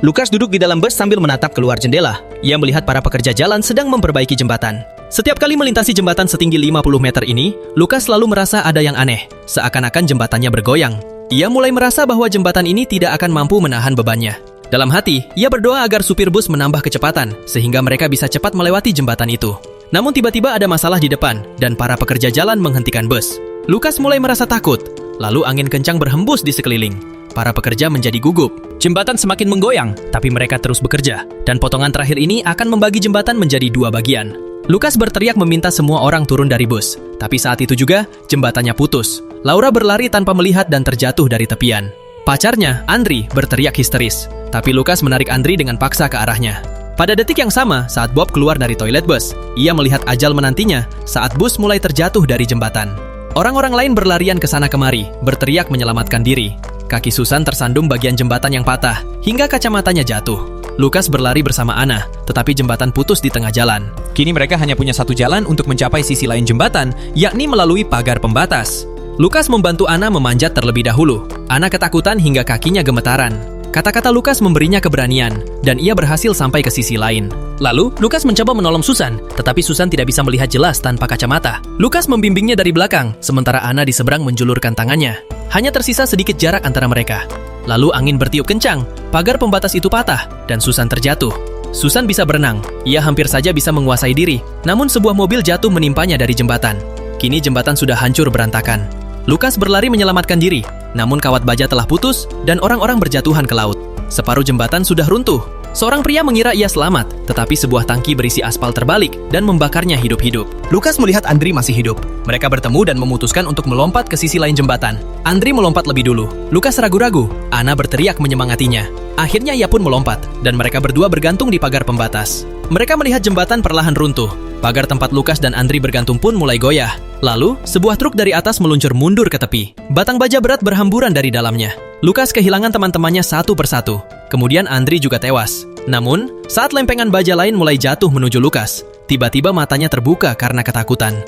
Lukas duduk di dalam bus sambil menatap keluar jendela. Ia melihat para pekerja jalan sedang memperbaiki jembatan. Setiap kali melintasi jembatan setinggi 50 meter ini, Lukas selalu merasa ada yang aneh, seakan-akan jembatannya bergoyang. Ia mulai merasa bahwa jembatan ini tidak akan mampu menahan bebannya. Dalam hati, ia berdoa agar supir bus menambah kecepatan, sehingga mereka bisa cepat melewati jembatan itu. Namun tiba-tiba ada masalah di depan, dan para pekerja jalan menghentikan bus. Lukas mulai merasa takut, lalu angin kencang berhembus di sekeliling. Para pekerja menjadi gugup. Jembatan semakin menggoyang, tapi mereka terus bekerja. Dan potongan terakhir ini akan membagi jembatan menjadi dua bagian. Lukas berteriak meminta semua orang turun dari bus. Tapi saat itu juga, jembatannya putus. Laura berlari tanpa melihat dan terjatuh dari tepian. Pacarnya, Andri, berteriak histeris. Tapi Lukas menarik Andri dengan paksa ke arahnya. Pada detik yang sama, saat Bob keluar dari toilet bus, ia melihat ajal menantinya saat bus mulai terjatuh dari jembatan. Orang-orang lain berlarian ke sana kemari, berteriak menyelamatkan diri. Kaki Susan tersandung bagian jembatan yang patah, hingga kacamatanya jatuh. Lukas berlari bersama Anna, tetapi jembatan putus di tengah jalan. Kini mereka hanya punya satu jalan untuk mencapai sisi lain jembatan, yakni melalui pagar pembatas. Lukas membantu Anna memanjat terlebih dahulu. Anna ketakutan hingga kakinya gemetaran. Kata-kata Lukas memberinya keberanian, dan ia berhasil sampai ke sisi lain. Lalu, Lukas mencoba menolong Susan, tetapi Susan tidak bisa melihat jelas tanpa kacamata. Lukas membimbingnya dari belakang, sementara Anna di seberang menjulurkan tangannya. Hanya tersisa sedikit jarak antara mereka. Lalu angin bertiup kencang, pagar pembatas itu patah, dan Susan terjatuh. Susan bisa berenang, ia hampir saja bisa menguasai diri, namun sebuah mobil jatuh menimpanya dari jembatan. Kini jembatan sudah hancur berantakan. Lukas berlari menyelamatkan diri, namun kawat baja telah putus dan orang-orang berjatuhan ke laut. Separuh jembatan sudah runtuh. Seorang pria mengira ia selamat, tetapi sebuah tangki berisi aspal terbalik dan membakarnya hidup-hidup. Lukas melihat Andri masih hidup. Mereka bertemu dan memutuskan untuk melompat ke sisi lain jembatan. Andri melompat lebih dulu. Lukas ragu-ragu. Anna berteriak menyemangatinya. Akhirnya ia pun melompat, dan mereka berdua bergantung di pagar pembatas. Mereka melihat jembatan perlahan runtuh. Pagar tempat Lukas dan Andri bergantung pun mulai goyah. Lalu, sebuah truk dari atas meluncur mundur ke tepi. Batang baja berat berhamburan dari dalamnya. Lukas kehilangan teman-temannya satu persatu. Kemudian Andri juga tewas. Namun, saat lempengan baja lain mulai jatuh menuju Lukas, tiba-tiba matanya terbuka karena ketakutan.